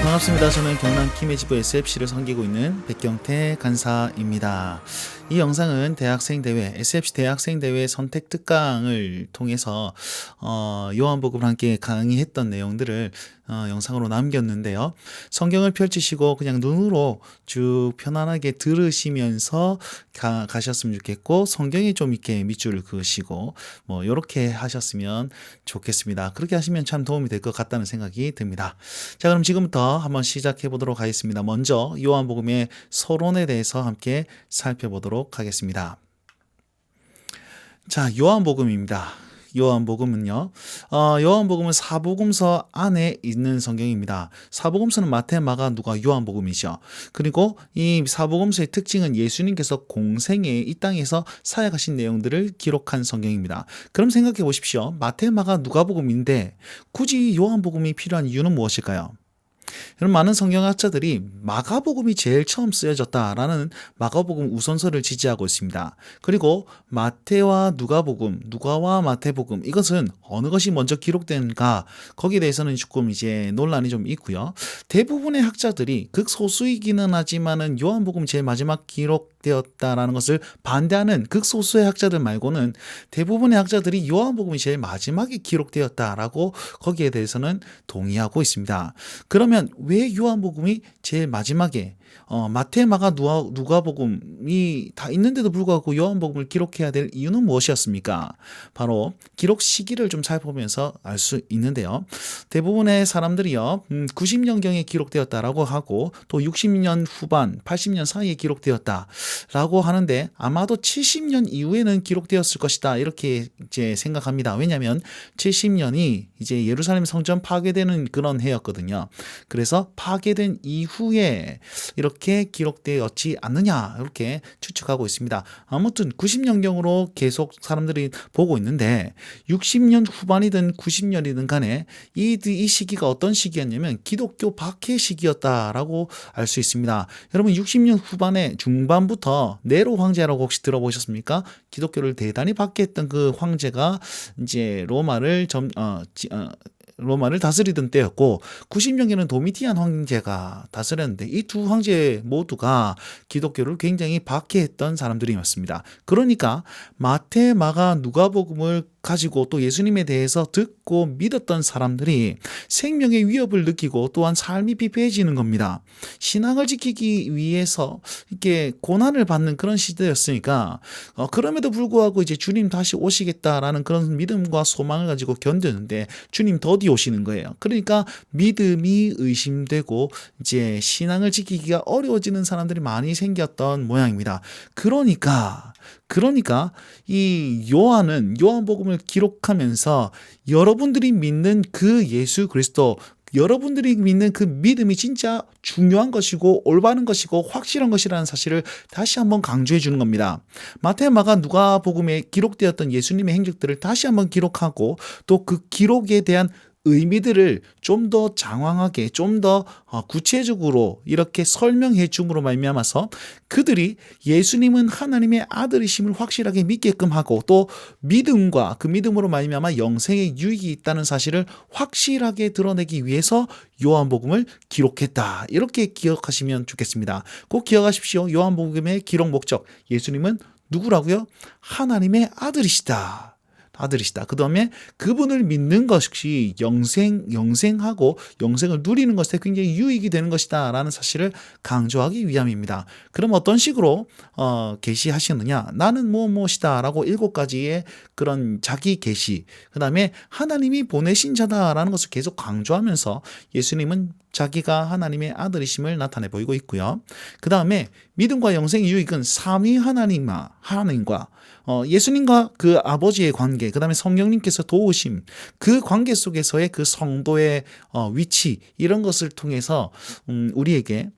반갑습니다. 저는 경남 김해지부 SFC를 섬기고 있는 백경태 간사입니다. 이 영상은 대학생 대회, SFC 대학생 대회 선택 특강을 통해서 요한복음을 함께 강의했던 내용들을 영상으로 남겼는데요. 성경을 펼치시고 그냥 눈으로 쭉 편안하게 들으시면서 가셨으면 좋겠고, 성경에 좀 이렇게 밑줄을 그으시고 뭐 이렇게 하셨으면 좋겠습니다. 그렇게 하시면 참 도움이 될 것 같다는 생각이 듭니다. 자, 그럼 지금부터 한번 시작해 보도록 하겠습니다. 먼저 요한복음의 서론에 대해서 함께 살펴보도록 하겠습니다. 자, 요한복음입니다. 요한복음은요, 요한복음은 사복음서 안에 있는 성경입니다. 사복음서는 마태, 마가, 누가, 요한복음이죠. 그리고 이 사복음서의 특징은 예수님께서 공생에 이 땅에서 사역하신 내용들을 기록한 성경입니다. 그럼 생각해 보십시오. 마태, 마가, 누가복음인데 굳이 요한복음이 필요한 이유는 무엇일까요? 여러분, 많은 성경학자들이 마가복음이 제일 처음 쓰여졌다라는 마가복음 우선서를 지지하고 있습니다. 그리고 마태와 누가복음, 누가와 마태복음, 이것은 어느 것이 먼저 기록된가, 거기에 대해서는 조금 이제 논란이 좀 있고요. 대부분의 학자들이 극소수이기는 하지만은 요한복음이 제일 마지막 기록되었다라는 것을 반대하는 극소수의 학자들 말고는 대부분의 학자들이 요한복음이 제일 마지막에 기록되었다라고 거기에 대해서는 동의하고 있습니다. 그러면 왜 요한복음이 제일 마지막에 마태, 마가, 누가복음이 다 있는데도 불구하고 요한복음을 기록해야 될 이유는 무엇이었습니까? 바로 기록 시기를 좀 살펴보면서 알 수 있는데요. 대부분의 사람들이요, 90년경에 기록되었다라고 하고 또 60년 후반, 80년 사이에 기록되었다라고 하는데 아마도 70년 이후에는 기록되었을 것이다, 이렇게 이제 생각합니다. 왜냐하면 70년이 이제 예루살렘 성전 파괴되는 그런 해였거든요. 그래서 파괴된 이후에 이렇게 기록되었지 않느냐, 이렇게 추측하고 있습니다. 아무튼 90년경으로 계속 사람들이 보고 있는데 60년 후반이든 90년이든 간에 이 시기가 어떤 시기였냐면 기독교 박해 시기였다라고 알 수 있습니다. 여러분, 60년 후반에 중반부터 네로 황제라고 혹시 들어보셨습니까? 기독교를 대단히 박해했던 그 황제가 이제 로마를 다스리던 때였고, 90년경에는 도미티안 황제가 다스렸는데 이 두 황제 모두가 기독교를 굉장히 박해했던 사람들이었습니다. 그러니까 마태, 마가, 누가복음을 가지고 또 예수님에 대해서 듣고 믿었던 사람들이 생명의 위협을 느끼고 또한 삶이 피폐해지는 겁니다. 신앙을 지키기 위해서 이렇게 고난을 받는 그런 시대였으니까 그럼에도 불구하고 이제 주님 다시 오시겠다라는 그런 믿음과 소망을 가지고 견뎠는데 주님 더디 오시는 거예요. 그러니까 믿음이 의심되고 이제 신앙을 지키기가 어려워지는 사람들이 많이 생겼던 모양입니다. 그러니까 이 요한복음을 기록하면서 여러분들이 믿는 그 예수 그리스도, 여러분들이 믿는 그 믿음이 진짜 중요한 것이고 올바른 것이고 확실한 것이라는 사실을 다시 한번 강조해 주는 겁니다. 마태, 마가, 누가복음에 기록되었던 예수님의 행적들을 다시 한번 기록하고 또 그 기록에 대한 의미들을 좀 더 장황하게, 좀 더 구체적으로 이렇게 설명해 줌으로 말미암아서 그들이 예수님은 하나님의 아들이심을 확실하게 믿게끔 하고 또 믿음과 그 믿음으로 말미암아 영생의 유익이 있다는 사실을 확실하게 드러내기 위해서 요한복음을 기록했다, 이렇게 기억하시면 좋겠습니다. 꼭 기억하십시오. 요한복음의 기록 목적, 예수님은 누구라고요? 하나님의 아들이시다. 그 다음에 그분을 믿는 것이 영생하고 영생을 누리는 것에 굉장히 유익이 되는 것이다 라는 사실을 강조하기 위함입니다. 그럼 어떤 식으로 계시하시느냐? 나는 무엇이다 라고 7가지의 그런 자기 계시, 그 다음에 하나님이 보내신 자다라는 것을 계속 강조하면서 예수님은 자기가 하나님의 아들이심을 나타내 보이고 있고요. 그 다음에 믿음과 영생의 유익은 삼위 하나님과 예수님과 그 아버지의 관계, 그 다음에 성령님께서 도우심, 그 관계 속에서의 그 성도의 위치, 이런 것을 통해서 우리에게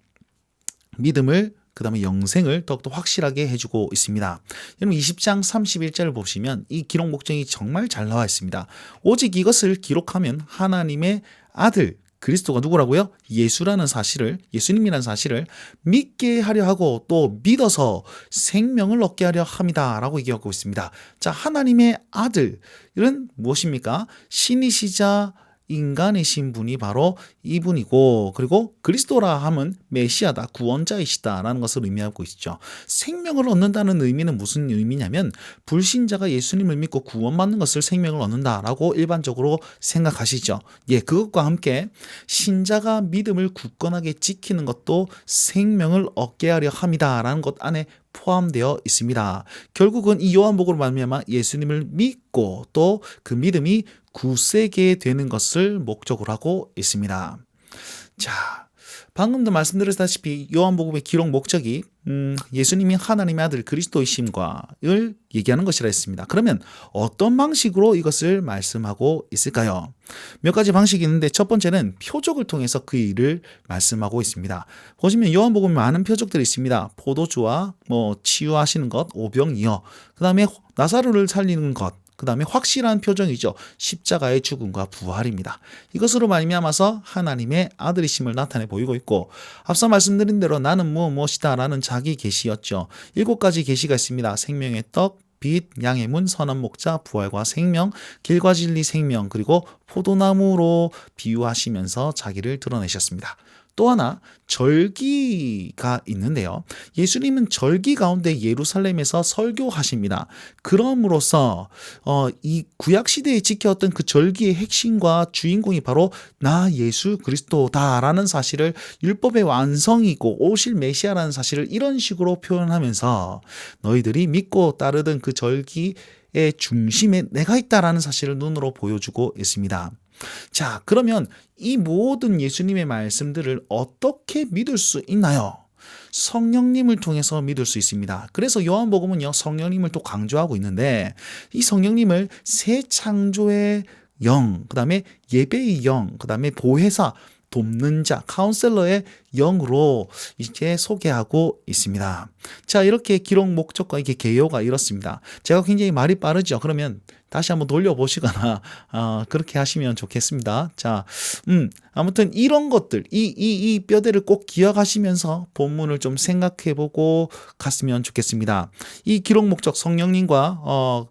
믿음을, 그 다음에 영생을 더욱더 확실하게 해주고 있습니다. 여러분, 20장 31절을 보시면 이 기록 목적이 정말 잘 나와 있습니다. 오직 이것을 기록하면 하나님의 아들 그리스도가 누구라고요? 예수님이라는 사실을 믿게 하려 하고 또 믿어서 생명을 얻게 하려 합니다라고 얘기하고 있습니다. 자, 하나님의 아들은 무엇입니까? 신이시자 인간이신 분이 바로 이분이고, 그리고 그리스도라 함은 메시아다, 구원자이시다라는 것을 의미하고 있죠. 생명을 얻는다는 의미는 무슨 의미냐면 불신자가 예수님을 믿고 구원받는 것을 생명을 얻는다라고 일반적으로 생각하시죠. 예, 그것과 함께 신자가 믿음을 굳건하게 지키는 것도 생명을 얻게 하려 함이다라는 것 안에 포함되어 있습니다. 결국은 이 요한복음으로 말미암아 예수님을 믿고 또 그 믿음이 굳세게 되는 것을 목적으로 하고 있습니다. 자, 방금도 말씀드렸다시피 요한복음의 기록 목적이 예수님이 하나님의 아들 그리스도이심과를 얘기하는 것이라 했습니다. 그러면 어떤 방식으로 이것을 말씀하고 있을까요? 몇 가지 방식이 있는데 첫 번째는 표적을 통해서 그 일을 말씀하고 있습니다. 보시면 요한복음에 많은 표적들이 있습니다. 포도주와 치유하시는 것, 오병이어, 그 다음에 나사로를 살리는 것, 그 다음에 확실한 표정이죠. 십자가의 죽음과 부활입니다. 이것으로 말미암아서 하나님의 아들이심을 나타내 보이고 있고, 앞서 말씀드린 대로 나는 무엇이다 라는 자기 계시였죠. 7가지 계시가 있습니다. 생명의 떡, 빛, 양의 문, 선한 목자, 부활과 생명, 길과 진리, 생명, 그리고 포도나무로 비유하시면서 자기를 드러내셨습니다. 또 하나 절기가 있는데요. 예수님은 절기 가운데 예루살렘에서 설교하십니다. 그럼으로써 이 구약 시대에 지켰던 그 절기의 핵심과 주인공이 바로 나 예수 그리스도다라는 사실을, 율법의 완성이고 오실 메시아라는 사실을 이런 식으로 표현하면서 너희들이 믿고 따르던 그 절기의 중심에 내가 있다라는 사실을 눈으로 보여주고 있습니다. 자, 그러면 이 모든 예수님의 말씀들을 어떻게 믿을 수 있나요? 성령님을 통해서 믿을 수 있습니다. 그래서 요한복음은요, 성령님을 또 강조하고 있는데, 이 성령님을 새 창조의 영, 그 다음에 예배의 영, 그 다음에 보혜사, 돕는 자, 카운셀러의 영으로 이제 소개하고 있습니다. 자, 이렇게 기록 목적과 이게 개요가 이렇습니다. 제가 굉장히 말이 빠르죠. 그러면 다시 한번 돌려보시거나 그렇게 하시면 좋겠습니다. 자, 아무튼 이런 것들, 이 뼈대를 꼭 기억하시면서 본문을 좀 생각해보고 갔으면 좋겠습니다. 이 기록 목적, 성령님과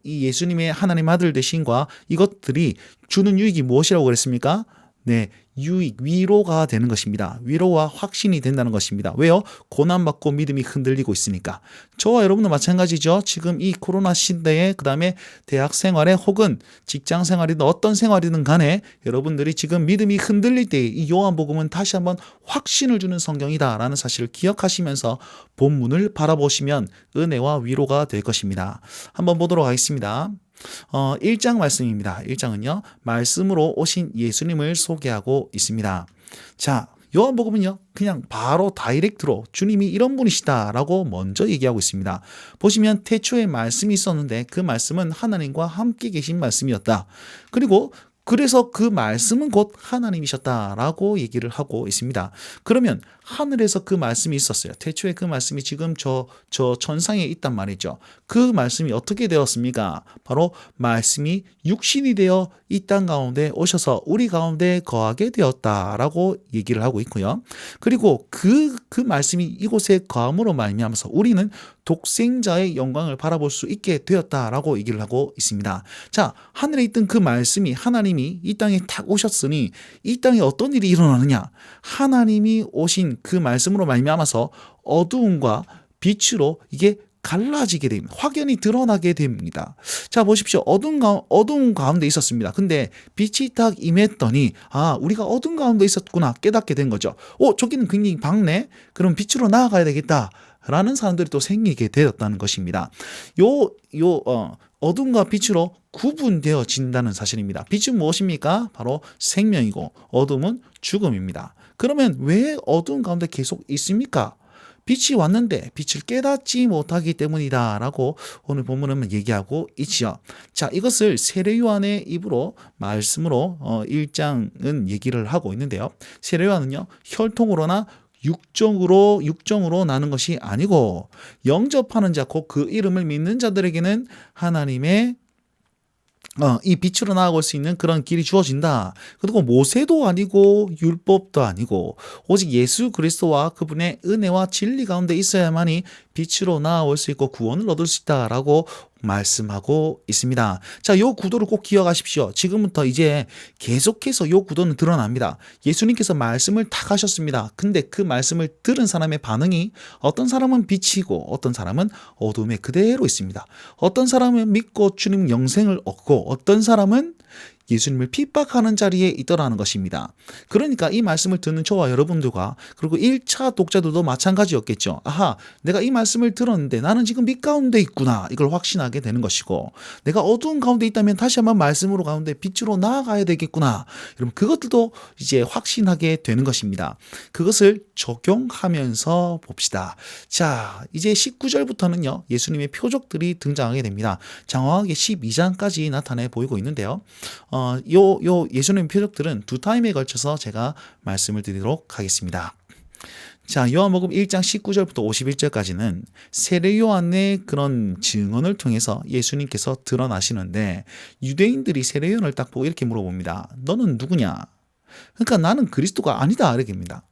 이 예수님의 하나님 아들 되신과 이것들이 주는 유익이 무엇이라고 그랬습니까? 네, 유익, 위로가 되는 것입니다. 위로와 확신이 된다는 것입니다. 왜요? 고난받고 믿음이 흔들리고 있으니까. 저와 여러분도 마찬가지죠. 지금 이 코로나 시대에, 그 다음에 대학 생활에 혹은 직장 생활이든 어떤 생활이든 간에 여러분들이 지금 믿음이 흔들릴 때 이 요한복음은 다시 한번 확신을 주는 성경이다라는 사실을 기억하시면서 본문을 바라보시면 은혜와 위로가 될 것입니다. 한번 보도록 하겠습니다. 1장 말씀입니다. 1장은요, 말씀으로 오신 예수님을 소개하고 있습니다. 자, 요한복음은요, 그냥 바로 다이렉트로 주님이 이런 분이시다라고 먼저 얘기하고 있습니다. 보시면 태초에 말씀이 있었는데 그 말씀은 하나님과 함께 계신 말씀이었다. 그래서 그 말씀은 곧 하나님이셨다라고 얘기를 하고 있습니다. 그러면 하늘에서 그 말씀이 있었어요. 태초에 그 말씀이 지금 저 천상에 있단 말이죠. 그 말씀이 어떻게 되었습니까? 바로 말씀이 육신이 되어 이 땅 가운데 오셔서 우리 가운데 거하게 되었다라고 얘기를 하고 있고요. 그리고 그 말씀이 이곳에 거함으로 말미암아서 우리는 독생자의 영광을 바라볼 수 있게 되었다라고 얘기를 하고 있습니다. 자, 하늘에 있던 그 말씀이, 하나님이 이 땅에 탁 오셨으니 이 땅에 어떤 일이 일어나느냐? 하나님이 오신 그 말씀으로 말미암아서 어두움과 빛으로 이게 갈라지게 됩니다. 확연히 드러나게 됩니다. 자, 보십시오. 어두운 가운데 있었습니다. 근데 빛이 딱 임했더니 우리가 어두운 가운데 있었구나 깨닫게 된 거죠. 저기는 굉장히 밝네. 그럼 빛으로 나아가야 되겠다. 라는 사람들이 또 생기게 되었다는 것입니다. 어둠과 빛으로 구분되어진다는 사실입니다. 빛은 무엇입니까? 바로 생명이고 어둠은 죽음입니다. 그러면 왜 어두운 가운데 계속 있습니까? 빛이 왔는데 빛을 깨닫지 못하기 때문이다 라고 오늘 본문은 얘기하고 있지요. 자, 이것을 세례요한의 입으로 말씀으로 1장은 얘기를 하고 있는데요. 세례요한은요, 혈통으로나 육정으로 나는 것이 아니고 영접하는 자, 곧 그 이름을 믿는 자들에게는 하나님의 이 빛으로 나아갈 수 있는 그런 길이 주어진다. 그리고 모세도 아니고 율법도 아니고 오직 예수 그리스도와 그분의 은혜와 진리 가운데 있어야만이 빛으로 나아올 수 있고 구원을 얻을 수 있다라고 말씀하고 있습니다. 자, 요 구도를 꼭 기억하십시오. 지금부터 이제 계속해서 요 구도는 드러납니다. 예수님께서 말씀을 탁 하셨습니다. 근데 그 말씀을 들은 사람의 반응이 어떤 사람은 빛이고 어떤 사람은 어둠에 그대로 있습니다. 어떤 사람은 믿고 주님 영생을 얻고 어떤 사람은 예수님을 핍박하는 자리에 있더라는 것입니다. 그러니까 이 말씀을 듣는 저와 여러분들과 그리고 1차 독자들도 마찬가지였겠죠. 아하, 내가 이 말씀을 들었는데 나는 지금 빛 가운데 있구나. 이걸 확신하게 되는 것이고, 내가 어두운 가운데 있다면 다시 한번 말씀으로 가운데 빛으로 나아가야 되겠구나. 여러분, 그것들도 이제 확신하게 되는 것입니다. 그것을 적용하면서 봅시다. 자, 이제 19절부터는요, 예수님의 표적들이 등장하게 됩니다. 장황하게 12장까지 나타내 보이고 있는데요. 요 예수님의 표적들은 두 타임에 걸쳐서 제가 말씀을 드리도록 하겠습니다. 자, 요한복음 1장 19절부터 51절까지는 세례 요한의 그런 증언을 통해서 예수님께서 드러나시는데, 유대인들이 세례 요한을 딱 보고 이렇게 물어봅니다. 너는 누구냐? 그러니까 나는 그리스도가 아니다 이렇게 합니다.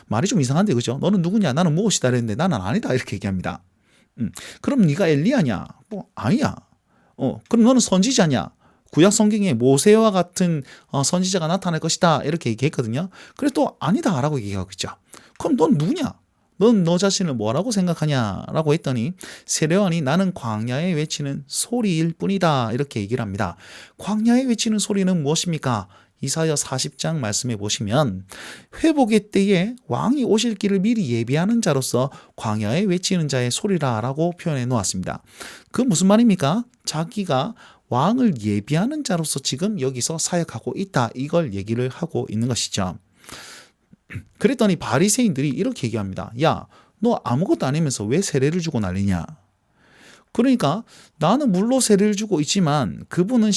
말이 좀 이상한데 그죠? 너는 누구냐? 나는 무엇이다 이랬는데 나는 아니다 이렇게 얘기합니다. 그럼 네가 엘리야냐? 뭐 아니야. 그럼 너는 선지자냐? 구약 성경에 모세와 같은 선지자가 나타날 것이다 이렇게 얘기했거든요. 그래 또 아니다라고 얘기하고 있죠. 그럼 넌 누구냐? 넌 너 자신을 뭐라고 생각하냐라고 했더니 세례 요한이 나는 광야에 외치는 소리일 뿐이다 이렇게 얘기를 합니다. 광야에 외치는 소리는 무엇입니까? 이사야 40장 말씀해 보시면 회복의 때에 왕이 오실 길을 미리 예비하는 자로서 광야에 외치는 자의 소리라라고 표현해 놓았습니다. 그 무슨 말입니까? 자기가 왕을 예비하는 자로서 지금 여기서 사역하고 있다 이걸 얘기를 하고 있는 것이죠. 그랬더니 바리새인들이 이렇게 얘기합니다. 야, 너 아무것도 아니면서 왜 세례를 주고 난리냐? 그러니까 나는 물로 세례를 주고 있지만 그분의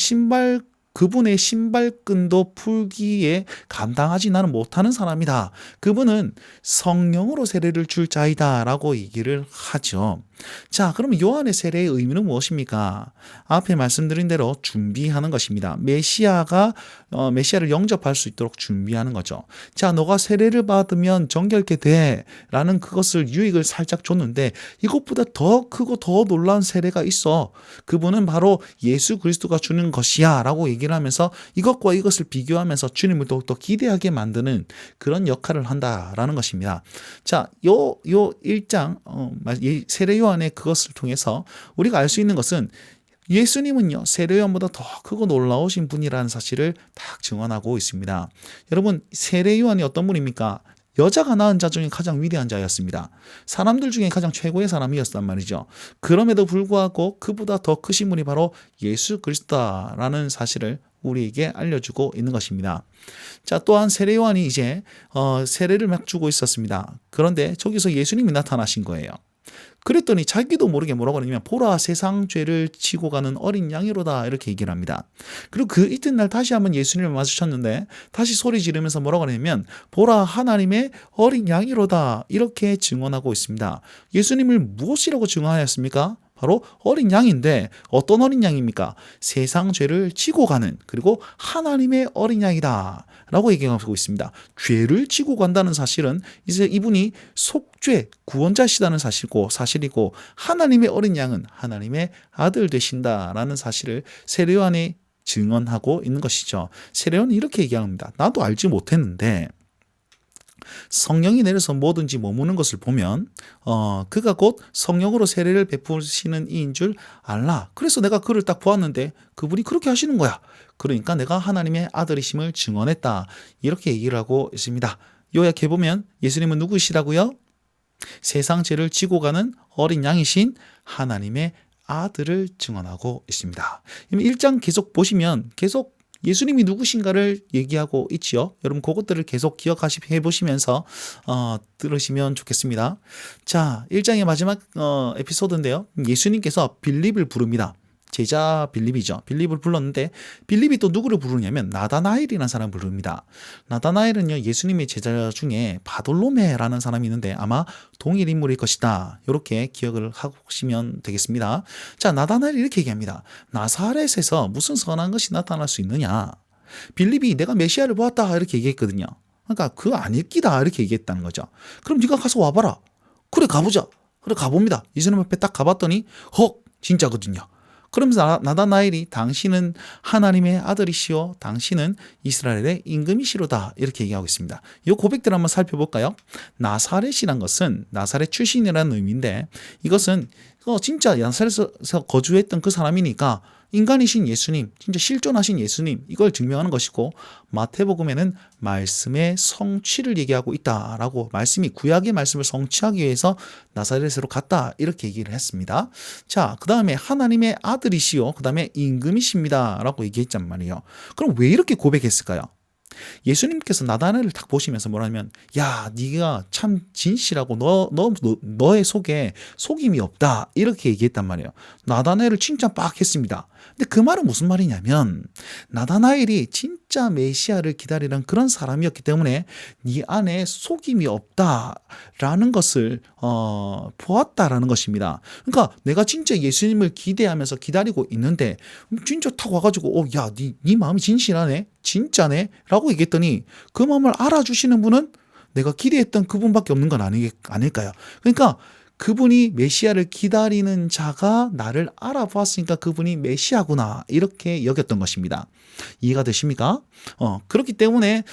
신발끈도 풀기에 감당하지 나는 못하는 사람이다. 그분은 성령으로 세례를 줄 자이다 라고 얘기를 하죠. 자, 그러면 요한의 세례의 의미는 무엇입니까? 앞에 말씀드린 대로 준비하는 것입니다. 메시아를 영접할 수 있도록 준비하는 거죠. 자, 너가 세례를 받으면 정결케 돼 라는 그것을 유익을 살짝 줬는데, 이것보다 더 크고 더 놀라운 세례가 있어. 그분은 바로 예수 그리스도가 주는 것이야 라고 얘기를 하면서 이것과 이것을 비교하면서 주님을 더욱더 기대하게 만드는 그런 역할을 한다라는 것입니다. 자, 요 1장 세례 요한의 그것을 통해서 우리가 알 수 있는 것은 예수님은요, 세례 요한보다 더 크고 놀라우신 분이라는 사실을 딱 증언하고 있습니다. 여러분, 세례 요한이 어떤 분입니까? 여자가 낳은 자 중에 가장 위대한 자였습니다. 사람들 중에 가장 최고의 사람이었단 말이죠. 그럼에도 불구하고 그보다 더 크신 분이 바로 예수 그리스도라는 사실을 우리에게 알려주고 있는 것입니다. 자, 또한 세례 요한이 이제 세례를 막 주고 있었습니다. 그런데 저기서 예수님이 나타나신 거예요. 그랬더니 자기도 모르게 뭐라고 하냐면 보라 세상 죄를 지고 가는 어린 양이로다 이렇게 얘기를 합니다. 그리고 그 이튿날 다시 한번 예수님을 마주쳤는데 다시 소리 지르면서 뭐라고 하냐면 보라 하나님의 어린 양이로다 이렇게 증언하고 있습니다. 예수님을 무엇이라고 증언하였습니까? 바로 어린 양인데 어떤 어린 양입니까? 세상 죄를 지고 가는, 그리고 하나님의 어린 양이다 라고 얘기하고 있습니다. 죄를 지고 간다는 사실은 이제 이분이 속죄 구원자시다는 사실이고 하나님의 어린 양은 하나님의 아들 되신다라는 사실을 세례 요한이 증언하고 있는 것이죠. 세례 요한은 이렇게 얘기합니다. 나도 알지 못했는데 성령이 내려서 뭐든지 머무는 것을 보면 그가 곧 성령으로 세례를 베푸시는 이인 줄 알라. 그래서 내가 그를 딱 보았는데 그분이 그렇게 하시는 거야. 그러니까 내가 하나님의 아들이심을 증언했다. 이렇게 얘기를 하고 있습니다. 요약해보면 예수님은 누구시라고요? 세상 죄를 지고 가는 어린 양이신 하나님의 아들을 증언하고 있습니다. 1장 계속 보시면 계속 예수님이 누구신가를 얘기하고 있지요. 여러분 그것들을 계속 기억해 보시면서 들으시면 좋겠습니다. 자, 1장의 마지막 에피소드인데요. 예수님께서 빌립을 부릅니다. 제자 빌립이죠. 빌립을 불렀는데 빌립이 또 누구를 부르냐면 나다나엘이라는 사람을 부릅니다. 나다나엘은요, 예수님의 제자 중에 바돌로메라는 사람이 있는데 아마 동일 인물일 것이다. 이렇게 기억을 하시면 되겠습니다. 자, 나다나엘이 이렇게 얘기합니다. 나사렛에서 무슨 선한 것이 나타날 수 있느냐? 빌립이 내가 메시아를 보았다 이렇게 얘기했거든요. 그러니까 그거 아닐기다 이렇게 얘기했다는 거죠. 그럼 네가 가서 와봐라. 그래 가보자. 그래 가봅니다. 예수님 앞에 딱 가봤더니 진짜거든요. 그러면서 나다나엘이 당신은 하나님의 아들이시오, 당신은 이스라엘의 임금이시로다, 이렇게 얘기하고 있습니다. 이 고백들 한번 살펴볼까요? 나사렛이란 것은 나사렛 출신이라는 의미인데, 이것은 진짜 나사렛에서 거주했던 그 사람이니까 인간이신 예수님, 진짜 실존하신 예수님, 이걸 증명하는 것이고, 마태복음에는 말씀의 성취를 얘기하고 있다라고, 말씀이 구약의 말씀을 성취하기 위해서 나사렛으로 갔다, 이렇게 얘기를 했습니다. 자, 그 다음에 하나님의 아들이시오, 그 다음에 임금이십니다 라고 얘기했단 말이에요. 그럼 왜 이렇게 고백했을까요? 예수님께서 나다나엘을 딱 보시면서 뭐라면, 야, 네가 참 진실하고 너의 속에 속임이 없다, 이렇게 얘기했단 말이에요. 나다나엘을 칭찬 빡 했습니다. 근데 그 말은 무슨 말이냐면, 나다나엘이 진짜 메시아를 기다리는 그런 사람이었기 때문에 네 안에 속임이 없다라는 것을 보았다라는 것입니다. 그러니까 내가 진짜 예수님을 기대하면서 기다리고 있는데 진짜 탁 와가지고 야, 네 마음이 진실하네, 진짜네 라고 얘기했더니, 그 마음을 알아주시는 분은 내가 기대했던 그분밖에 없는 건 아닐까요? 그러니까 그분이 메시아를 기다리는 자가 나를 알아보았으니까 그분이 메시아구나, 이렇게 여겼던 것입니다. 이해가 되십니까? 그렇기 때문에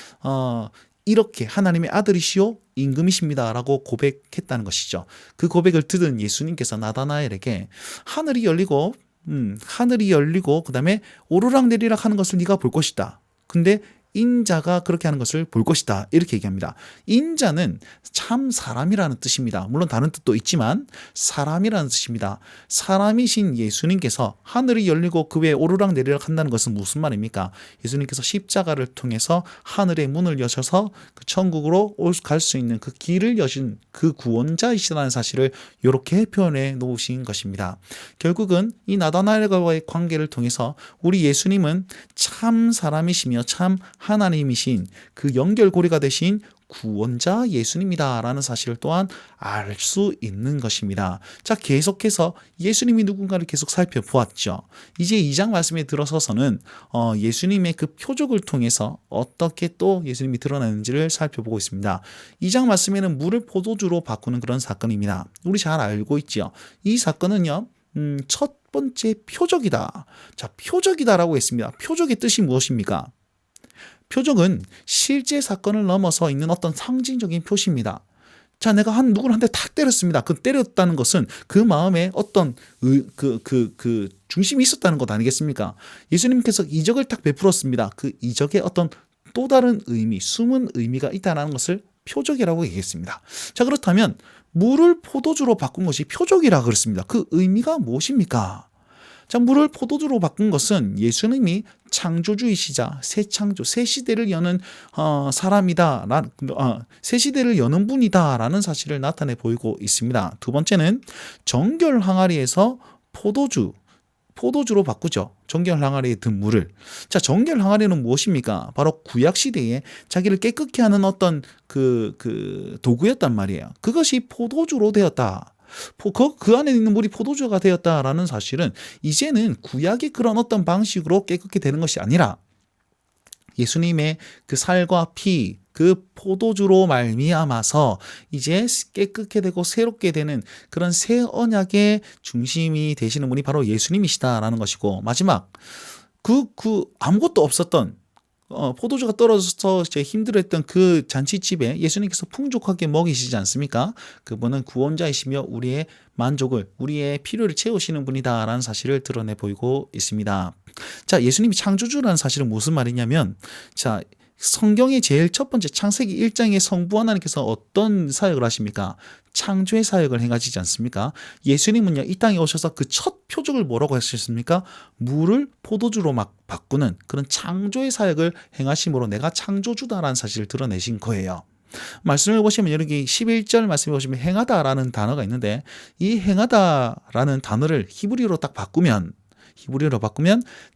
이렇게 하나님의 아들이시오, 임금이십니다 라고 고백했다는 것이죠. 그 고백을 들은 예수님께서 나다나엘에게 하늘이 열리고 그 다음에 오르락내리락 하는 것을 네가 볼 것이다. 근데 인자가 그렇게 하는 것을 볼 것이다, 이렇게 얘기합니다. 인자는 참 사람이라는 뜻입니다. 물론 다른 뜻도 있지만 사람이라는 뜻입니다. 사람이신 예수님께서 하늘이 열리고 그 위에 오르락내리락 한다는 것은 무슨 말입니까? 예수님께서 십자가를 통해서 하늘의 문을 여셔서 그 천국으로 갈 수 있는 그 길을 여신 그 구원자이시라는 사실을 이렇게 표현해 놓으신 것입니다. 결국은 이 나다나엘과의 관계를 통해서 우리 예수님은 참 사람이시며 참 하나님이신 그 연결고리가 되신 구원자 예수님이다라는 사실을 또한 알 수 있는 것입니다. 자, 계속해서 예수님이 누군가를 계속 살펴보았죠. 이제 2장 말씀에 들어서서는 예수님의 그 표적을 통해서 어떻게 또 예수님이 드러나는지를 살펴보고 있습니다. 2장 말씀에는 물을 포도주로 바꾸는 그런 사건입니다. 우리 잘 알고 있죠. 이 사건은요, 첫 번째 표적이다. 자, 표적이다라고 했습니다. 표적의 뜻이 무엇입니까? 표적은 실제 사건을 넘어서 있는 어떤 상징적인 표시입니다. 자, 내가 누구를 한 대 탁 때렸습니다. 그 때렸다는 것은 그 마음에 어떤 중심이 있었다는 것 아니겠습니까? 예수님께서 이적을 딱 베풀었습니다. 그 이적에 어떤 또 다른 의미, 숨은 의미가 있다는 것을 표적이라고 얘기했습니다. 자, 그렇다면 물을 포도주로 바꾼 것이 표적이라 그랬습니다. 그 의미가 무엇입니까? 자, 물을 포도주로 바꾼 것은 예수님이 창조주이시자 새 창조, 새 시대를 여는 사람이다, 새 시대를 여는 분이다라는 사실을 나타내 보이고 있습니다. 두 번째는 정결 항아리에서 포도주로 바꾸죠. 정결 항아리에 든 물을. 자, 정결 항아리는 무엇입니까? 바로 구약 시대에 자기를 깨끗게 하는 어떤 그 도구였단 말이에요. 그것이 포도주로 되었다. 그 안에 있는 물이 포도주가 되었다라는 사실은 이제는 구약의 그런 어떤 방식으로 깨끗게 되는 것이 아니라 예수님의 그 살과 피, 그 포도주로 말미암아서 이제 깨끗게 되고 새롭게 되는 그런 새 언약의 중심이 되시는 분이 바로 예수님이시다라는 것이고, 마지막 아무것도 없었던 포도주가 떨어져서 이제 힘들어했던 그 잔치집에 예수님께서 풍족하게 먹이시지 않습니까? 그분은 구원자이시며 우리의 만족을, 우리의 필요를 채우시는 분이다라는 사실을 드러내 보이고 있습니다. 자, 예수님이 창조주라는 사실은 무슨 말이냐면, 자, 성경의 제일 첫 번째 창세기 1장의 성부 하나님께서 어떤 사역을 하십니까? 창조의 사역을 행하시지 않습니까? 예수님은요, 이 땅에 오셔서 그 첫 표적을 뭐라고 하셨습니까? 물을 포도주로 막 바꾸는 그런 창조의 사역을 행하심으로 내가 창조주다라는 사실을 드러내신 거예요. 말씀을 보시면 여기 11절 말씀에 보시면 행하다라는 단어가 있는데, 이 행하다라는 단어를 히브리어로 바꾸면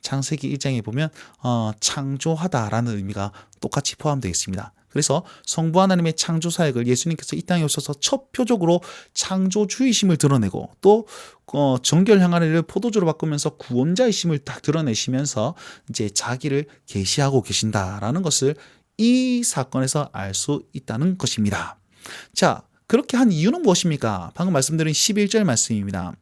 창세기 1장에 보면 창조하다라는 의미가 똑같이 포함되어 있습니다. 그래서 성부 하나님의 창조 사역을 예수님께서 이 땅에 오셔서 첫 표적으로 창조주의심을 드러내고, 또 정결 항아리를 포도주로 바꾸면서 구원자의심을 딱 드러내시면서 이제 자기를 계시하고 계신다라는 것을 이 사건에서 알 수 있다는 것입니다. 자, 그렇게 한 이유는 무엇입니까? 방금 말씀드린 11절 말씀입니다.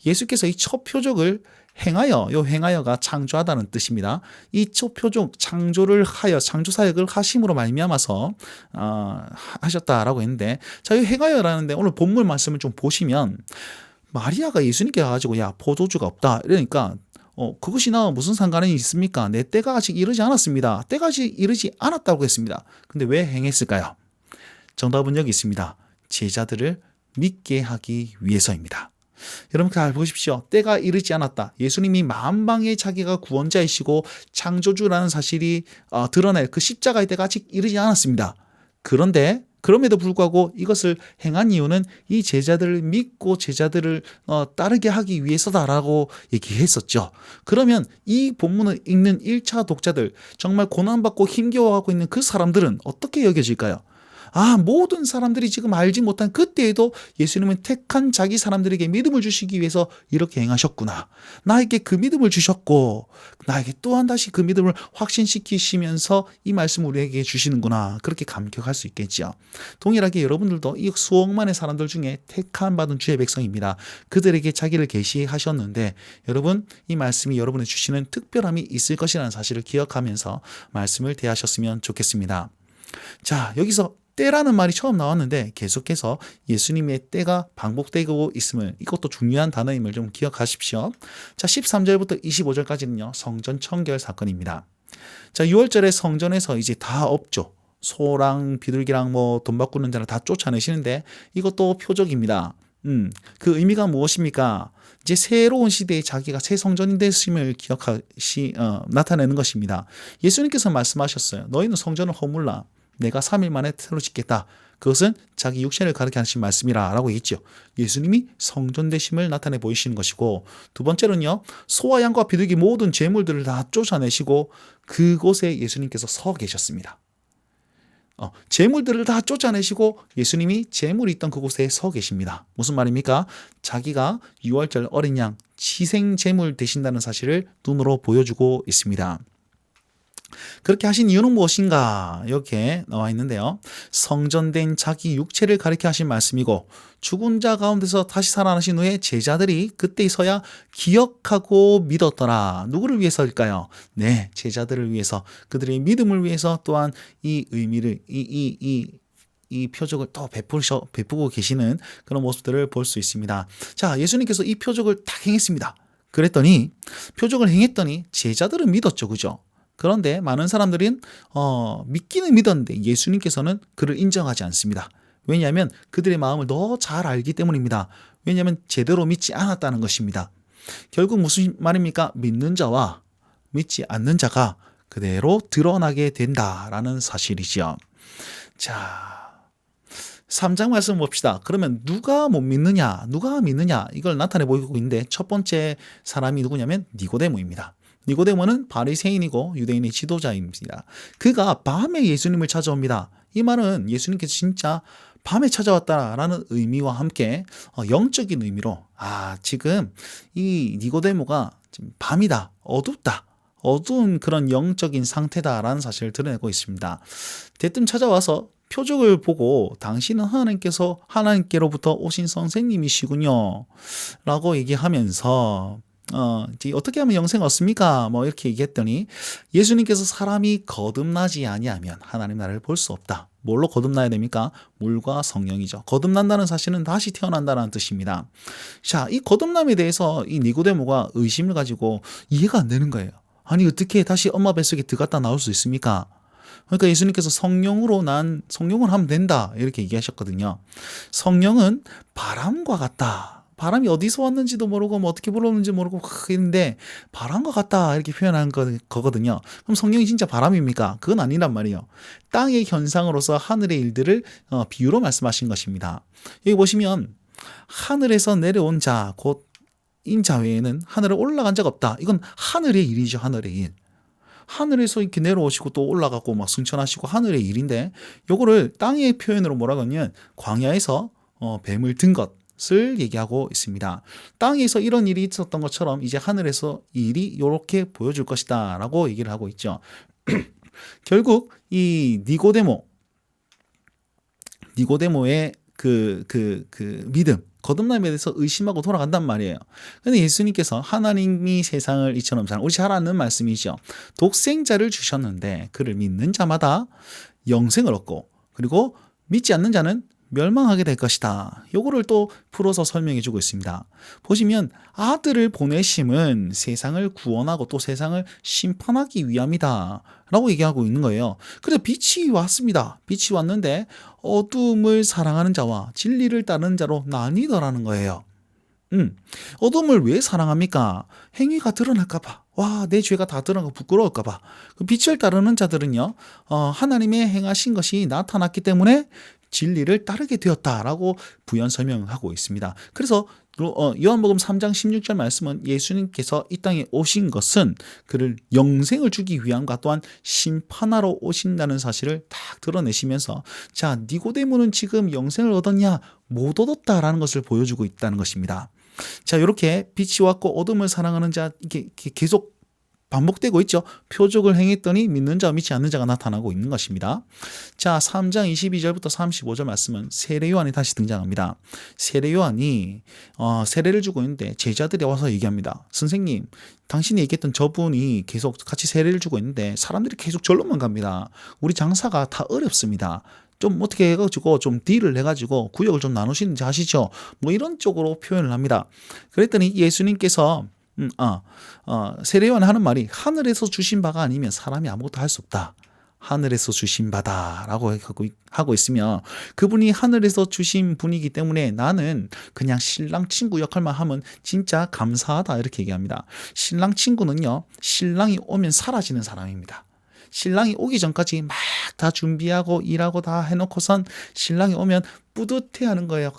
예수께서 이 첫 표적을 행하여, 요 행하여가 창조하다는 뜻입니다. 이 표적 창조를 하여 창조 사역을 하심으로 말미암아서 하셨다라고 했는데, 자, 이 행하여라는데 오늘 본문 말씀을 좀 보시면 마리아가 예수님께 가가지고 야 포도주가 없다 이러니까 그것이 나와 무슨 상관이 있습니까? 내 때가 아직 이르지 않았습니다. 때가 아직 이르지 않았다고 했습니다. 근데 왜 행했을까요? 정답은 여기 있습니다. 제자들을 믿게 하기 위해서입니다. 여러분 잘 보십시오. 때가 이르지 않았다. 예수님이 만방의 자기가 구원자이시고 창조주라는 사실이 드러날 그 십자가의 때가 아직 이르지 않았습니다. 그런데 그럼에도 불구하고 이것을 행한 이유는 이 제자들을 믿고 제자들을 따르게 하기 위해서다라고 얘기했었죠. 그러면 이 본문을 읽는 1차 독자들, 정말 고난받고 힘겨워하고 있는 그 사람들은 어떻게 여겨질까요? 모든 사람들이 지금 알지 못한 그때에도 예수님은 택한 자기 사람들에게 믿음을 주시기 위해서 이렇게 행하셨구나. 나에게 그 믿음을 주셨고 나에게 또한 다시 그 믿음을 확신시키시면서 이 말씀을 우리에게 주시는구나. 그렇게 감격할 수 있겠죠. 동일하게 여러분들도 이 수억만의 사람들 중에 택한 받은 주의 백성입니다. 그들에게 자기를 계시하셨는데 여러분 이 말씀이 여러분이 주시는 특별함이 있을 것이라는 사실을 기억하면서 말씀을 대하셨으면 좋겠습니다. 자, 여기서 때라는 말이 처음 나왔는데 계속해서 예수님의 때가 반복되고 있음을, 이것도 중요한 단어임을 좀 기억하십시오. 자, 13절부터 25절까지는요 성전 청결 사건입니다. 자, 6월절에 성전에서 이제 다 없죠. 소랑 비둘기랑 돈 바꾸는 자를 다 쫓아내시는데 이것도 표적입니다. 그 의미가 무엇입니까? 이제 새로운 시대에 자기가 새 성전이 됐음을 나타내는 것입니다. 예수님께서 말씀하셨어요. 너희는 성전을 허물라. 내가 3일 만에 새로 짓겠다. 그것은 자기 육체를 가르쳐 하신 말씀이라 라고 했죠. 예수님이 성전 되심을 나타내 보이시는 것이고, 두 번째는요 소와 양과 비둘기 모든 재물들을 다 쫓아내시고 그곳에 예수님께서 서 계셨습니다. 재물들을 다 쫓아내시고 예수님이 재물이 있던 그곳에 서 계십니다. 무슨 말입니까? 자기가 6월절 어린 양 희생 재물 되신다는 사실을 눈으로 보여주고 있습니다. 그렇게 하신 이유는 무엇인가? 이렇게 나와 있는데요. 성전된 자기 육체를 가리켜 하신 말씀이고, 죽은 자 가운데서 다시 살아나신 후에 제자들이 그때서야 기억하고 믿었더라. 누구를 위해서일까요? 네, 제자들을 위해서, 그들의 믿음을 위해서, 또한 이 의미를 이 표적을 또 베푸고 계시는 그런 모습들을 볼 수 있습니다. 자, 예수님께서 이 표적을 딱 행했습니다. 그랬더니 표적을 행했더니 제자들은 믿었죠, 그죠? 그런데 많은 사람들은 믿기는 믿었는데 예수님께서는 그를 인정하지 않습니다. 왜냐하면 그들의 마음을 더 잘 알기 때문입니다. 왜냐하면 제대로 믿지 않았다는 것입니다. 결국 무슨 말입니까? 믿는 자와 믿지 않는 자가 그대로 드러나게 된다라는 사실이죠. 자, 3장 말씀 봅시다. 그러면 누가 못 믿느냐, 누가 믿느냐, 이걸 나타내 보이고 있는데 첫 번째 사람이 누구냐면 니고데모입니다. 니고데모는 바리새인이고 유대인의 지도자입니다. 그가 밤에 예수님을 찾아옵니다. 이 말은 예수님께서 진짜 밤에 찾아왔다라는 의미와 함께 영적인 의미로 지금 이 니고데모가 지금 밤이다, 어둡다, 어두운 그런 영적인 상태다라는 사실을 드러내고 있습니다. 대뜸 찾아와서 표적을 보고 당신은 하나님께로부터 오신 선생님이시군요 라고 얘기하면서 어떻게 하면 영생 얻습니까? 이렇게 얘기했더니 예수님께서 사람이 거듭나지 아니하면 하나님 나라를 볼 수 없다. 뭘로 거듭나야 됩니까? 물과 성령이죠. 거듭난다는 사실은 다시 태어난다는 뜻입니다. 자, 이 거듭남에 대해서 이 니고데모가 의심을 가지고 이해가 안 되는 거예요. 아니 어떻게 다시 엄마 뱃속에 들어갔다 나올 수 있습니까? 그러니까 예수님께서 성령을 하면 된다 이렇게 얘기하셨거든요. 성령은 바람과 같다. 바람이 어디서 왔는지도 모르고 어떻게 불었는지 모르고 했는데 바람과 같다 이렇게 표현한 거거든요. 그럼 성령이 진짜 바람입니까? 그건 아니란 말이에요. 땅의 현상으로서 하늘의 일들을 비유로 말씀하신 것입니다. 여기 보시면 하늘에서 내려온 자 곧 인자 외에는 하늘에 올라간 자가 없다. 이건 하늘의 일이죠. 하늘의 일. 하늘에서 이렇게 내려오시고 또 올라가고 승천하시고 하늘의 일인데, 요거를 땅의 표현으로 뭐라고 하냐면 광야에서 뱀을 든 것을 얘기하고 있습니다. 땅에서 이런 일이 있었던 것처럼 이제 하늘에서 이 일이 이렇게 보여줄 것이다 라고 얘기를 하고 있죠. 결국 이 니고데모의 믿음, 거듭남에 대해서 의심하고 돌아간단 말이에요. 근데 예수님께서 하나님이 세상을 이처럼 우리 잘 아는 말씀이죠. 독생자를 주셨는데 그를 믿는 자마다 영생을 얻고 그리고 믿지 않는 자는 멸망하게 될 것이다. 요거를 또 풀어서 설명해 주고 있습니다. 보시면 아들을 보내심은 세상을 구원하고 또 세상을 심판하기 위함이다 라고 얘기하고 있는 거예요. 그래서 빛이 왔습니다. 빛이 왔는데 어둠을 사랑하는 자와 진리를 따르는 자로 나뉘더라는 거예요. 어둠을 왜 사랑합니까? 행위가 드러날까봐. 와, 내 죄가 다 드러나고 부끄러울까봐. 빛을 따르는 자들은요, 하나님의 행하신 것이 나타났기 때문에 진리를 따르게 되었다라고 부연 설명하고 있습니다. 그래서 요한복음 3장 16절 말씀은 예수님께서 이 땅에 오신 것은 그를 영생을 주기 위함과 또한 심판하러 오신다는 사실을 딱 드러내시면서 자, 니고데모는 지금 영생을 얻었냐? 못 얻었다라는 것을 보여주고 있다는 것입니다. 자, 이렇게 빛이 왔고 어둠을 사랑하는 자 이게 계속 반복되고 있죠. 표적을 행했더니 믿는 자와 믿지 않는 자가 나타나고 있는 것입니다. 자, 3장 22절부터 35절 말씀은 세례 요한이 다시 등장합니다. 세례 요한이 세례를 주고 있는데 제자들이 와서 얘기합니다. 선생님, 당신이 얘기했던 저분이 계속 같이 세례를 주고 있는데 사람들이 계속 절로만 갑니다. 우리 장사가 다 어렵습니다. 좀 어떻게 해가지고 좀 딜을 해가지고 구역을 좀 나누시는지 아시죠? 뭐 이런 쪽으로 표현을 합니다. 그랬더니 예수님께서 세례 요한이 하는 말이 하늘에서 주신 바가 아니면 사람이 아무것도 할 수 없다. 하늘에서 주신 바다라고 하고 있으며 그분이 하늘에서 주신 분이기 때문에 나는 그냥 신랑 친구 역할만 하면 진짜 감사하다 이렇게 얘기합니다. 신랑 친구는요, 신랑이 오면 사라지는 사람입니다. 신랑이 오기 전까지 막 다 준비하고 일하고 다 해놓고선 신랑이 오면 뿌듯해하는 거예요.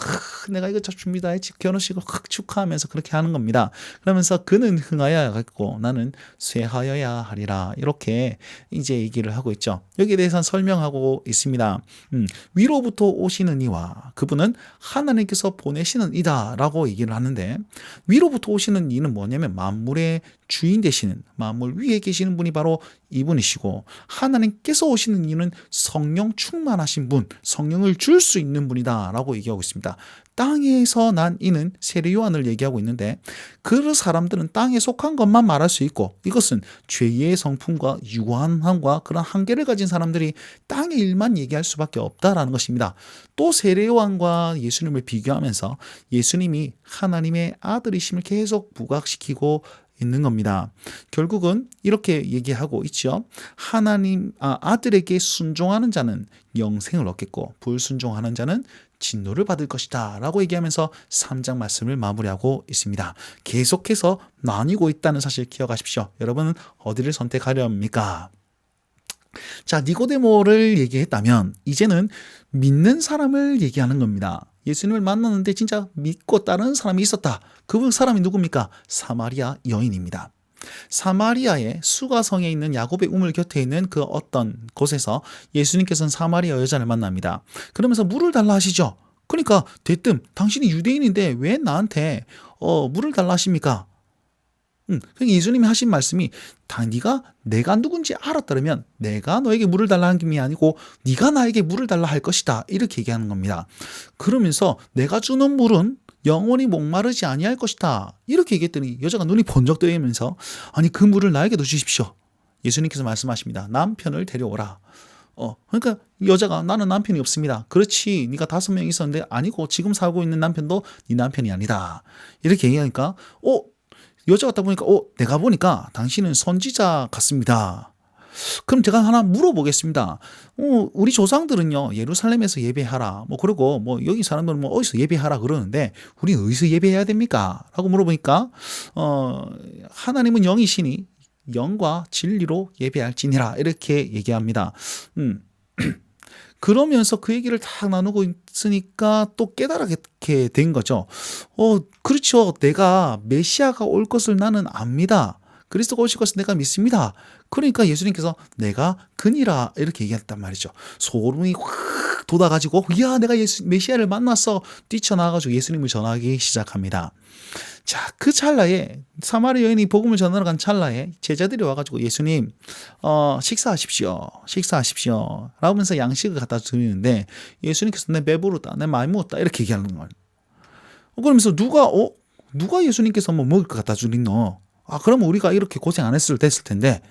내가 이거 준비 다 했지. 결혼식을 축하하면서 그렇게 하는 겁니다. 그러면서 그는 흥하여야 하겠고 나는 쇠하여야 하리라. 이렇게 이제 얘기를 하고 있죠. 여기에 대해서 설명하고 있습니다. 위로부터 오시는 이와 그분은 하나님께서 보내시는 이다 라고 얘기를 하는데 위로부터 오시는 이는 뭐냐면 만물의 주인 되시는 만물 위에 계시는 분이 바로 이분이시고 하나님께서 오시는 이는 성령 충만하신 분, 성령을 줄 수 있는 분이다 라고 얘기하고 있습니다. 땅에서 난 이는 세례 요한을 얘기하고 있는데 그 사람들은 땅에 속한 것만 말할 수 있고 이것은 죄의 성품과 유한함과 그런 한계를 가진 사람들이 땅의 일만 얘기할 수밖에 없다라는 것입니다. 또 세례 요한과 예수님을 비교하면서 예수님이 하나님의 아들이심을 계속 부각시키고 있는 겁니다. 결국은 이렇게 얘기하고 있죠. 아들에게 순종하는 자는 영생을 얻겠고 불순종하는 자는 진노를 받을 것이다 라고 얘기하면서 3장 말씀을 마무리하고 있습니다. 계속해서 나뉘고 있다는 사실 기억하십시오. 여러분은 어디를 선택하렵니까? 자, 니고데모를 얘기했다면 이제는 믿는 사람을 얘기하는 겁니다. 예수님을 만났는데 진짜 믿고 따르는 사람이 있었다. 그 사람이 누굽니까? 사마리아 여인입니다. 사마리아의 수가성에 있는 야곱의 우물 곁에 있는 그 어떤 곳에서 예수님께서는 사마리아 여자를 만납니다. 그러면서 물을 달라 하시죠. 그러니까 대뜸 당신이 유대인인데 왜 나한테 물을 달라 하십니까? 예수님이 하신 말씀이 네가 내가 누군지 알았다면 내가 너에게 물을 달라 한 게 아니고 네가 나에게 물을 달라 할 것이다 이렇게 얘기하는 겁니다. 그러면서 내가 주는 물은 영원히 목마르지 아니할 것이다 이렇게 얘기했더니 여자가 눈이 번쩍 뜨이면서 아니 그 물을 나에게도 주십시오. 예수님께서 말씀하십니다. 남편을 데려오라. 그러니까 여자가 나는 남편이 없습니다. 그렇지 네가 5명 있었는데 아니고 지금 살고 있는 남편도 네 남편이 아니다. 이렇게 얘기하니까 여자가 딱 보니까 내가 보니까 당신은 선지자 같습니다. 그럼 제가 하나 물어보겠습니다. 우리 조상들은요 예루살렘에서 예배하라 그러고 여기 사람들은 어디서 예배하라 그러는데 우리 어디서 예배해야 됩니까? 라고 물어보니까 하나님은 영이시니 영과 진리로 예배할지니라 이렇게 얘기합니다. 그러면서 그 얘기를 다 나누고 있으니까 또 깨달게 된 거죠. 그렇죠. 내가 메시아가 올 것을 나는 압니다. 그리스도가 오실 것을 내가 믿습니다. 그러니까 예수님께서 내가 그니라 이렇게 얘기했단 말이죠. 소름이 확 돋아가지고 내가 메시아를 만났어 뛰쳐나와가지고 예수님을 전하기 시작합니다. 자, 그 찰나에 사마리아 여인이 복음을 전하러 간 찰나에 제자들이 와가지고 예수님, 식사하십시오. 식사하십시오. 라면서 양식을 갖다 드리는데 예수님께서 내 배부르다. 내 많이 먹었다. 이렇게 얘기하는 거예요. 그러면서 누가 예수님께서 뭐 먹을 거 갖다 주리노? 그러면 우리가 이렇게 고생 안 했을 됐을 텐데.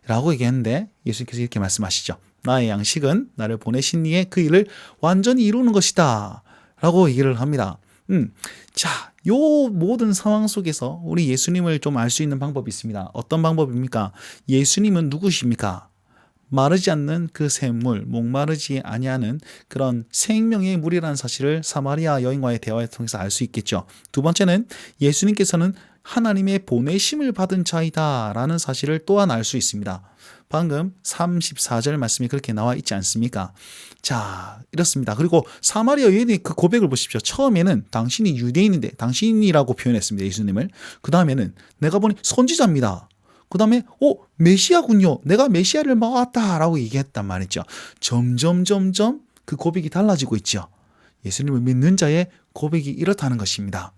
라고 얘기했는데 예수님께서 이렇게 말씀하시죠. 나의 양식은 나를 보내신 이의 그 일을 완전히 이루는 것이다. 라고 얘기를 합니다. 자, 요 모든 상황 속에서 우리 예수님을 좀 알 수 있는 방법이 있습니다. 어떤 방법입니까? 예수님은 누구십니까? 마르지 않는 그 샘물, 목마르지 아니하는 그런 생명의 물이라는 사실을 사마리아 여인과의 대화를 통해서 알 수 있겠죠. 두 번째는 예수님께서는 하나님의 보내심을 받은 자이다라는 사실을 또한 알 수 있습니다. 방금 34절 말씀이 그렇게 나와 있지 않습니까? 자, 이렇습니다. 그리고 사마리아 여인의 그 고백을 보십시오. 처음에는 당신이 유대인인데 당신이라고 표현했습니다. 예수님을. 그 다음에는 내가 보니 선지자입니다. 그 다음에 메시아군요. 내가 메시아를 막았다라고 얘기했단 말이죠. 점점 그 고백이 달라지고 있죠. 예수님을 믿는 자의 고백이 이렇다는 것입니다.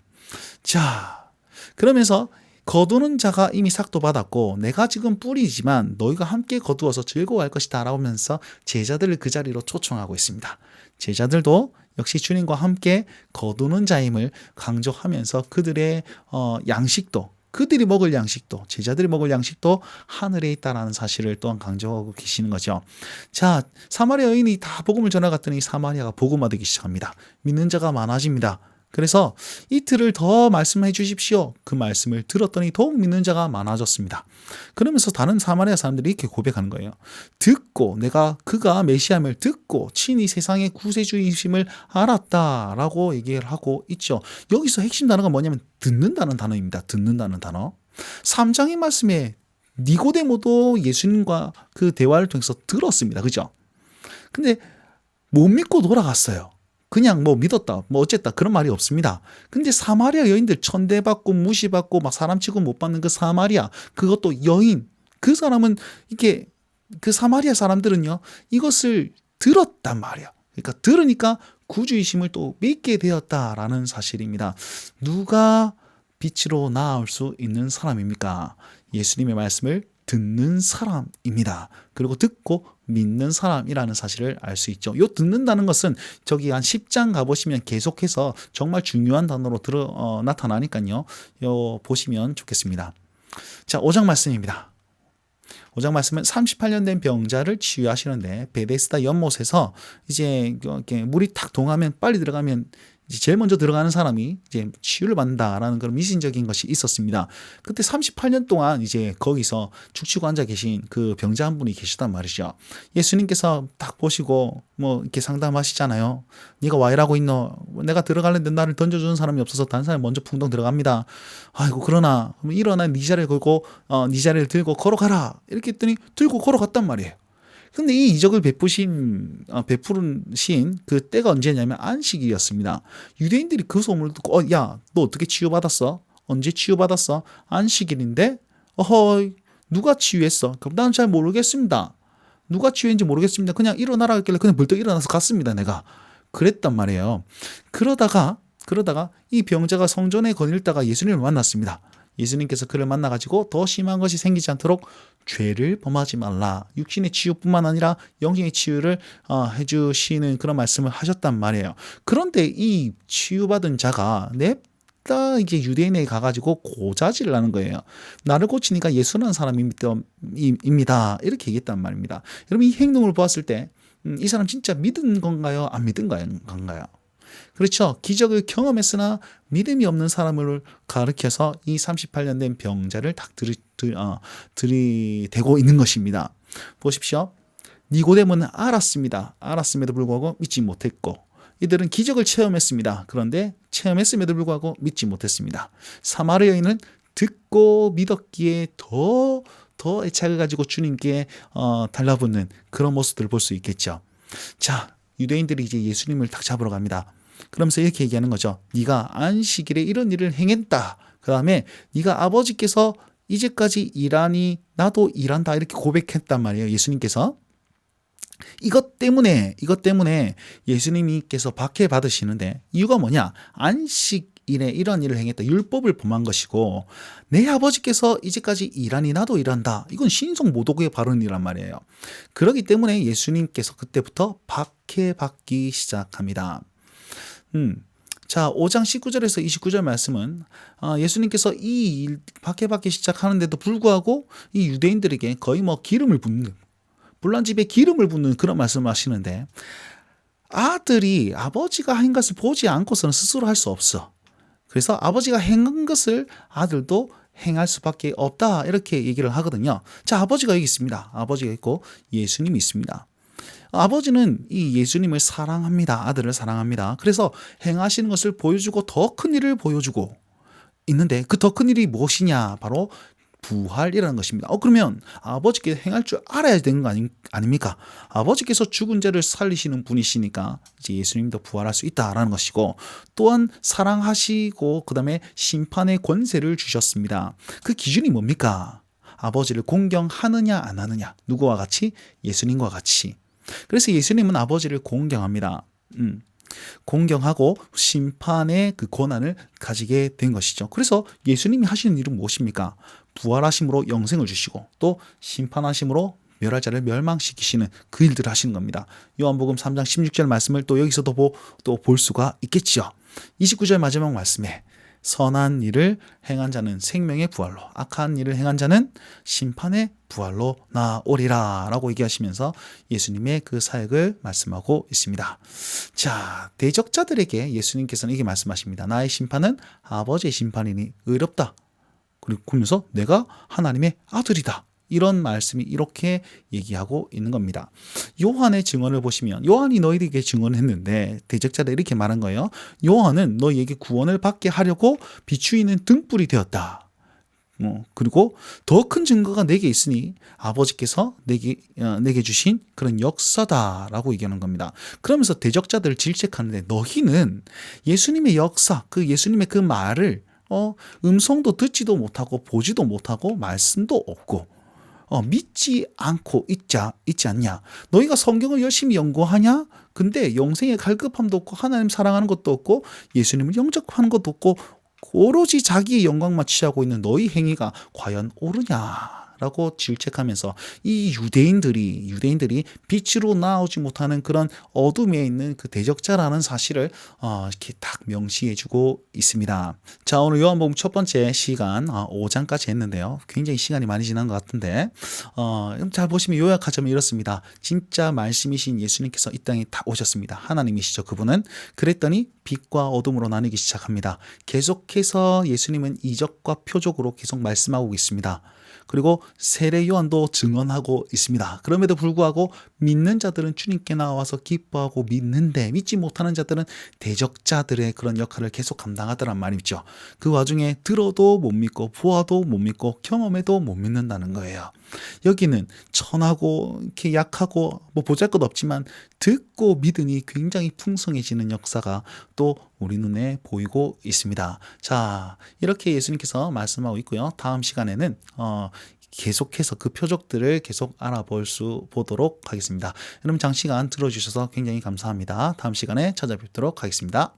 자, 그러면서 거두는 자가 이미 삭도 받았고 내가 지금 뿌리지만 너희가 함께 거두어서 즐거워할 것이다 라고 하면서 제자들을 그 자리로 초청하고 있습니다. 제자들도 역시 주님과 함께 거두는 자임을 강조하면서 그들의 양식도, 그들이 먹을 양식도, 제자들이 먹을 양식도 하늘에 있다라는 사실을 또한 강조하고 계시는 거죠. 자, 사마리아 여인이 다 복음을 전해갔더니 사마리아가 복음화되기 시작합니다. 믿는 자가 많아집니다. 그래서 이틀을 더 말씀해 주십시오. 그 말씀을 들었더니 더욱 믿는 자가 많아졌습니다. 그러면서 다른 사마리아 사람들이 이렇게 고백하는 거예요. 듣고 그가 메시아임을 듣고 친히 세상의 구세주이심을 알았다라고 얘기를 하고 있죠. 여기서 핵심 단어가 뭐냐면 듣는다는 단어입니다. 듣는다는 단어. 3장의 말씀에 니고데모도 예수님과 그 대화를 통해서 들었습니다. 그죠? 근데 못 믿고 돌아갔어요. 그냥 믿었다, 어쨌다, 그런 말이 없습니다. 근데 사마리아 여인들 천대받고 무시받고 막 사람 취급 못 받는 그 사마리아, 그것도 여인, 그 사람은 그 사마리아 사람들은요, 이것을 들었단 말이야. 그러니까 들으니까 구주이심을 또 믿게 되었다라는 사실입니다. 누가 빛으로 나아올 수 있는 사람입니까? 예수님의 말씀을 듣는 사람입니다. 그리고 듣고 믿는 사람이라는 사실을 알 수 있죠. 요 듣는다는 것은 저기 한 10장 가보시면 계속해서 정말 중요한 단어로 나타나니까요. 요 보시면 좋겠습니다. 자, 5장 말씀입니다. 5장 말씀은 38년 된 병자를 치유하시는데 베데스다 연못에서 이제 이렇게 물이 탁 동하면 빨리 들어가면 이제 제일 먼저 들어가는 사람이 이제 치유를 받는다라는 그런 미신적인 것이 있었습니다. 그때 38년 동안 이제 거기서 죽치고 앉아 계신 그 병자 한 분이 계시단 말이죠. 예수님께서 딱 보시고 이렇게 상담하시잖아요. 네가 와 이라고 있노? 내가 들어가려는데 나를 던져주는 사람이 없어서 다른 사람이 먼저 풍덩 들어갑니다. 아이고 그러나 일어나 네 자리를 걸고 네 자리를 들고 걸어가라. 이렇게 했더니 들고 걸어갔단 말이에요. 근데 이 이적을 베푸신 그 때가 언제냐면 안식일이었습니다. 유대인들이 그 소문을 듣고 야, 너 어떻게 치유받았어? 언제 치유받았어? 안식일인데? 누가 치유했어? 그럼 나는 잘 모르겠습니다. 누가 치유했는지 모르겠습니다. 그냥 일어나라 했길래 그냥 벌떡 일어나서 갔습니다. 내가. 그랬단 말이에요. 그러다가 이 병자가 성전에 거닐다가 예수님을 만났습니다. 예수님께서 그를 만나가지고 더 심한 것이 생기지 않도록 죄를 범하지 말라. 육신의 치유뿐만 아니라 영적인 치유를 해주시는 그런 말씀을 하셨단 말이에요. 그런데 이 치유받은 자가 냅다 이제 유대인에 가가지고 고자질을 하는 거예요. 나를 고치니까 예수라는 사람입니다. 이렇게 얘기했단 말입니다. 여러분 이 행동을 보았을 때 이 사람 진짜 믿은 건가요? 안 믿은 건가요? 그렇죠. 기적을 경험했으나 믿음이 없는 사람을 가르쳐서 이 38년 된 병자를 딱 들이대고 있는 것입니다. 보십시오. 니고데모는 알았습니다. 알았음에도 불구하고 믿지 못했고 이들은 기적을 체험했습니다. 그런데 체험했음에도 불구하고 믿지 못했습니다. 사마리아 여인은 듣고 믿었기에 더 애착을 가지고 주님께 달라붙는 그런 모습들을 볼 수 있겠죠. 자, 유대인들이 이제 예수님을 딱 잡으러 갑니다. 그러면서 이렇게 얘기하는 거죠. 네가 안식일에 이런 일을 행했다. 그 다음에 네가 아버지께서 이제까지 일하니 나도 일한다. 이렇게 고백했단 말이에요. 예수님께서. 이것 때문에 예수님께서 박해받으시는데 이유가 뭐냐? 일에 이런 일을 행했다. 율법을 범한 것이고 내 아버지께서 이제까지 일하니 나도 일한다. 이건 신성모독의 발언이란 말이에요. 그렇기 때문에 예수님께서 그때부터 박해받기 시작합니다. 자, 5장 19절에서 29절 말씀은 예수님께서 이 박해받기 시작하는데도 불구하고 이 유대인들에게 거의 뭐 기름을 붓는, 불난집에 기름을 붓는 그런 말씀을 하시는데, 아들이 아버지가 한 것을 보지 않고서는 스스로 할 수 없어. 그래서 아버지가 행한 것을 아들도 행할 수밖에 없다, 이렇게 얘기를 하거든요. 자, 아버지가 여기 있습니다. 아버지가 있고 예수님이 있습니다. 아버지는 이 예수님을 사랑합니다. 아들을 사랑합니다. 그래서 행하시는 것을 보여주고 더 큰 일을 보여주고 있는데, 그 더 큰 일이 무엇이냐? 바로 부활이라는 것입니다. 그러면 아버지께 행할 줄 알아야 되는 거 아닙니까? 아버지께서 죽은 자를 살리시는 분이시니까 이제 예수님도 부활할 수 있다라는 것이고, 또한 사랑하시고 그 다음에 심판의 권세를 주셨습니다. 그 기준이 뭡니까? 아버지를 공경하느냐 안 하느냐. 누구와 같이? 예수님과 같이. 그래서 예수님은 아버지를 공경합니다. 공경하고 심판의 그 권한을 가지게 된 것이죠. 그래서 예수님이 하시는 일은 무엇입니까? 부활하심으로 영생을 주시고 또 심판하심으로 멸할 자를 멸망시키시는 그 일들을 하시는 겁니다. 요한복음 3장 16절 말씀을 또 여기서도 또 볼 수가 있겠죠. 29절 마지막 말씀에 선한 일을 행한 자는 생명의 부활로, 악한 일을 행한 자는 심판의 부활로 나오리라 라고 얘기하시면서 예수님의 그 사역을 말씀하고 있습니다. 자, 대적자들에게 예수님께서는 이렇게 말씀하십니다. 나의 심판은 아버지의 심판이니 의롭다. 그러면서 내가 하나님의 아들이다. 이런 말씀이 이렇게 얘기하고 있는 겁니다. 요한의 증언을 보시면, 요한이 너희에게 증언했는데 대적자들 이렇게 말한 거예요. 요한은 너희에게 구원을 받게 하려고 비추이는 등불이 되었다. 그리고 더 큰 증거가 내게 있으니 아버지께서 내게 주신 그런 역사다라고 얘기하는 겁니다. 그러면서 대적자들을 질책하는데, 너희는 예수님의 역사, 그 예수님의 그 말을 음성도 듣지도 못하고 보지도 못하고 말씀도 없고 믿지 않고 있지 않냐? 너희가 성경을 열심히 연구하냐? 근데 영생의 갈급함도 없고 하나님 사랑하는 것도 없고 예수님을 영접하는 것도 없고 오로지 자기의 영광만 취하고 있는 너희 행위가 과연 옳으냐? 라고 질책하면서 이 유대인들이 빛으로 나오지 못하는 그런 어둠에 있는 그 대적자라는 사실을 이렇게 딱 명시해주고 있습니다. 자, 오늘 요한복음 첫 번째 시간 5장까지 했는데요. 굉장히 시간이 많이 지난 것 같은데 잘 보시면 요약하자면 이렇습니다. 진짜 말씀이신 예수님께서 이 땅에 딱 오셨습니다. 하나님이시죠, 그분은. 그랬더니 빛과 어둠으로 나뉘기 시작합니다. 계속해서 예수님은 이적과 표적으로 계속 말씀하고 있습니다. 그리고 세례 요한도 증언하고 있습니다. 그럼에도 불구하고 믿는 자들은 주님께 나와서 기뻐하고 믿는데, 믿지 못하는 자들은 대적자들의 그런 역할을 계속 감당하더란 말이죠. 그 와중에 들어도 못 믿고 보아도 못 믿고 경험해도 못 믿는다는 거예요. 여기는 천하고 이렇게 약하고 뭐 보잘것 없지만 듣고 믿으니 굉장히 풍성해지는 역사가 또 우리 눈에 보이고 있습니다. 자, 이렇게 예수님께서 말씀하고 있고요. 다음 시간에는 계속해서 그 표적들을 계속 보도록 하겠습니다. 여러분 장시간 들어주셔서 굉장히 감사합니다. 다음 시간에 찾아뵙도록 하겠습니다.